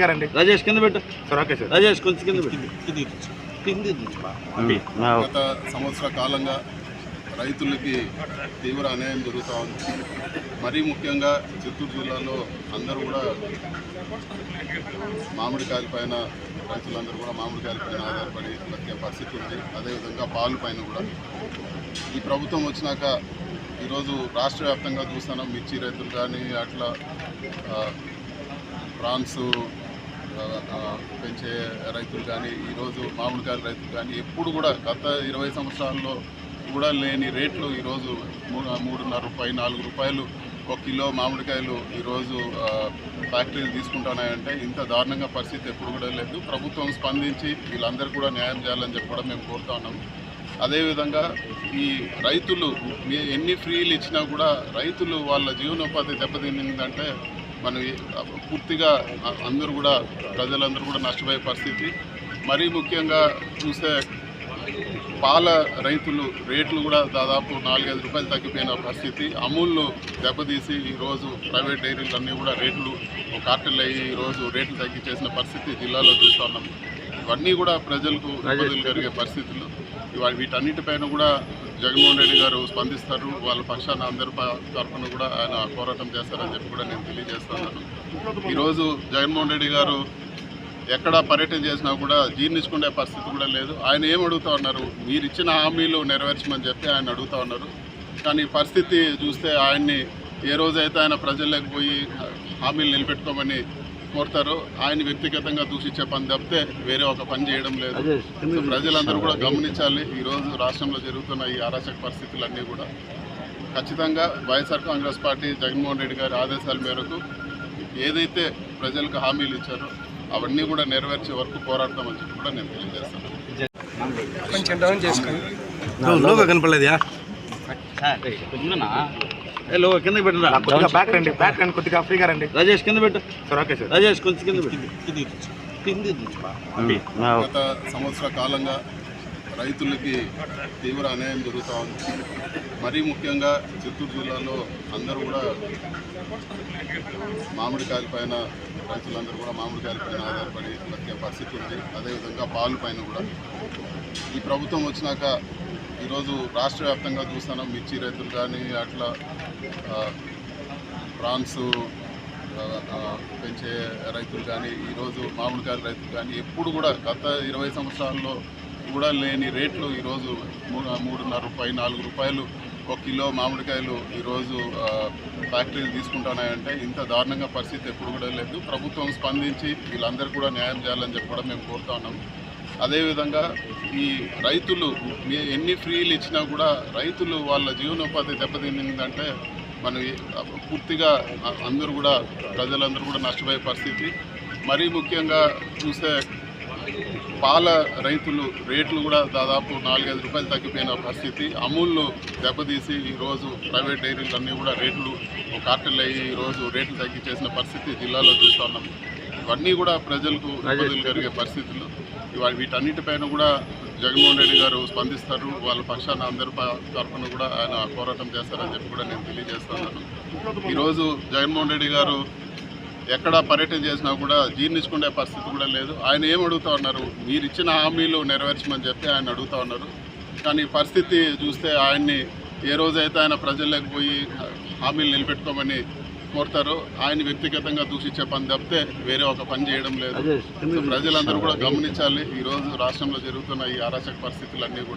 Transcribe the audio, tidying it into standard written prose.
ఫ్రీగా రండి. రాజేష్ కింద పెట్టు. Sir okay sir. రాజేష్ కొంచెం కింద పెట్టు. గత సంవత్సర కాలంగా రైతులకి తీవ్ర అన్యాయం జరుగుతూ ఉంది. మరీ ముఖ్యంగా చిత్తూరు జిల్లాలో అందరూ కూడా మామిడికాయల పైన రైతులందరూ కూడా మామిడికాయల పైన ఆధారపడి బతికే పరిస్థితి ఉంది. అదేవిధంగా పాలు పైన కూడా ఈ ప్రభుత్వం వచ్చినాక ఈరోజు రాష్ట్ర వ్యాప్తంగా చూస్తున్నాం. మిర్చి రైతులు కానీ అట్లా ప్రాన్స్ పెంచే రైతులు కానీ ఈరోజు మామిడికాయల రైతులు కానీ ఎప్పుడు కూడా గత 20 సంవత్సరాల్లో కూడా లేని రేట్లు ఈరోజు 3.5 రూపాయలు 4 రూపాయలు ఒక కిలో మామిడికాయలు ఈరోజు ఫ్యాక్టరీలు తీసుకుంటున్నాయంటే ఇంత దారుణంగా పరిస్థితి ఎప్పుడు కూడా లేదు. ప్రభుత్వం స్పందించి వీళ్ళందరూ కూడా న్యాయం చేయాలని చెప్పి కూడా మేము కోరుతా ఉన్నాము. అదేవిధంగా ఈ రైతులు ఎన్ని ఫ్రీలు ఇచ్చినా కూడా రైతులు వాళ్ళ జీవనోపాధి దెబ్బతిందంటే మనం పూర్తిగా అందరూ కూడా ప్రజలందరూ కూడా నష్టపోయే పరిస్థితి. మరీ ముఖ్యంగా చూస్తే పాల రైతులు రేట్లు కూడా దాదాపు 4-5 రూపాయలు తగ్గిపోయిన పరిస్థితి. అమూల్ దెబ్బతీసి ఈరోజు ప్రైవేట్ డైరీలన్నీ కూడా రేట్లు కార్టెల్ అయ్యి ఈరోజు రేట్లు తగ్గించేసిన పరిస్థితి జిల్లాలో చూస్తున్నాం. ఇవన్నీ కూడా ప్రజలకు ఇబ్బందులు జరిగే పరిస్థితులు. వీటన్నిటిపైన కూడా జగన్మోహన్ రెడ్డి గారు స్పందిస్తారు. వాళ్ళ పక్షాన అందరి తరఫున కూడా ఆయన పోరాటం చేస్తారని చెప్పి కూడా నేను తెలియజేస్తున్నాను. ఈరోజు జగన్మోహన్ రెడ్డి గారు ఎక్కడ పర్యటన చేసినా కూడా జీర్ణించుకునే పరిస్థితి కూడా లేదు. ఆయన ఏం అడుగుతూ ఉన్నారు, మీరు ఇచ్చిన హామీలు నెరవేర్చమని చెప్పి ఆయన అడుగుతూ ఉన్నారు. కానీ పరిస్థితి చూస్తే ఆయన్ని ఏ రోజైతే ఆయన ప్రజల్లోకి పోయి హామీలు నిలబెట్టుకోమని కోరుతారో ఆయన వ్యక్తిగతంగా దూషించే పని తప్పితే వేరే ఒక పని చేయడం లేదు. ప్రజలందరూ కూడా గమనించాలి. ఈరోజు రాష్ట్రంలో జరుగుతున్న ఈ అరాచక పరిస్థితులన్నీ కూడా ఖచ్చితంగా వైఎస్ఆర్ కాంగ్రెస్ పార్టీ జగన్మోహన్ రెడ్డి గారి ఆదేశాల మేరకు ఏదైతే ప్రజలకు హామీలు ఇచ్చారో అవన్నీ కూడా నెరవేర్చే వరకు పోరాడతామని చెప్పి కూడా నేను తెలియజేస్తాను. కొంచెం డౌన్ చేసుకోండి. కనపడలేదా కింద పెట్టినా. బ్యాక్ రండి, బ్యాక్ రండి, కొద్దిగా ఫ్రీగా రండి. రాజేష్ కింద పెట్టు. Sir okay sir. రాజేష్ కొంచెం కింద పెట్టు. గత సంవత్సర కాలంగా రైతులకి తీవ్ర అన్యాయం జరుగుతూ ఉంది. మరీ ముఖ్యంగా చిత్తూరు జిల్లాలో అందరూ కూడా మామిడికాయల పైన రైతులందరూ కూడా మామిడికాయల పైన ఆధారపడి బతికే పరిస్థితి ఉంది. అదేవిధంగా పాలు పైన కూడా ఈ ప్రభుత్వం వచ్చినాక ఈరోజు రాష్ట్ర వ్యాప్తంగా చూస్తున్నాం. మిర్చి రైతులు కానీ అట్లా ప్రాన్స్ పెంచే రైతులు కానీ ఈరోజు మామిడికాయల రైతులు కానీ ఎప్పుడు కూడా గత 20 సంవత్సరాల్లో కూడా లేని రేట్లు ఈరోజు 3.5 రూపాయలు 4 రూపాయలు ఒక కిలో మామిడికాయలు ఈరోజు ఫ్యాక్టరీలు తీసుకుంటున్నాయంటే ఇంత దారుణంగా పరిస్థితి ఎప్పుడు కూడా లేదు. ప్రభుత్వం స్పందించి వీళ్ళందరూ కూడా న్యాయం చేయాలని చెప్పి కూడా మేము కోరుతా ఉన్నాము. అదేవిధంగా ఈ రైతులు ఎన్ని ఫ్రీలు ఇచ్చినా కూడా రైతులు వాళ్ళ జీవనోపాధి దెబ్బతిందంటే మనం పూర్తిగా అందరూ కూడా ప్రజలందరూ కూడా నష్టపోయే పరిస్థితి. మరీ ముఖ్యంగా చూస్తే పాల రైతులు రేట్లు కూడా దాదాపు 4-5 రూపాయలు తగ్గిపోయిన పరిస్థితి. అమూల్ దెబ్బతీసి ఈరోజు ప్రైవేట్ డైరీలన్నీ కూడా రేట్లు కార్టెల్ అయ్యి ఈరోజు రేట్లు తగ్గించేసిన పరిస్థితి జిల్లాలో చూస్తున్నాం. ఇవన్నీ కూడా ప్రజలకు ఇబ్బందులు జరిగే పరిస్థితులు. వీటన్నిటిపైన కూడా జగన్మోహన్ రెడ్డి గారు స్పందిస్తారు. వాళ్ళ పక్షాన అందరి తరఫున కూడా ఆయన పోరాటం చేస్తారని చెప్పి కూడా నేను తెలియజేస్తున్నాను. ఈరోజు జగన్మోహన్ రెడ్డి గారు ఎక్కడ పర్యటన చేసినా కూడా జీర్ణించుకునే పరిస్థితి కూడా లేదు. ఆయన ఏం అడుగుతూ ఉన్నారు, మీరు ఇచ్చిన హామీలు నెరవేర్చమని చెప్పి ఆయన అడుగుతూ ఉన్నారు. కానీ పరిస్థితి చూస్తే ఆయన్ని ఏ రోజైతే ఆయన ప్రజల్లోకి పోయి హామీలు నిలబెట్టుకోమని కోరుతారో ఆయన వ్యక్తిగతంగా దూషించే పని తప్పితే వేరే ఒక పని చేయడం లేదు. ప్రజలందరూ కూడా గమనించాలి. ఈరోజు రాష్ట్రంలో జరుగుతున్న ఈ అరాచక పరిస్థితులన్నీ కూడా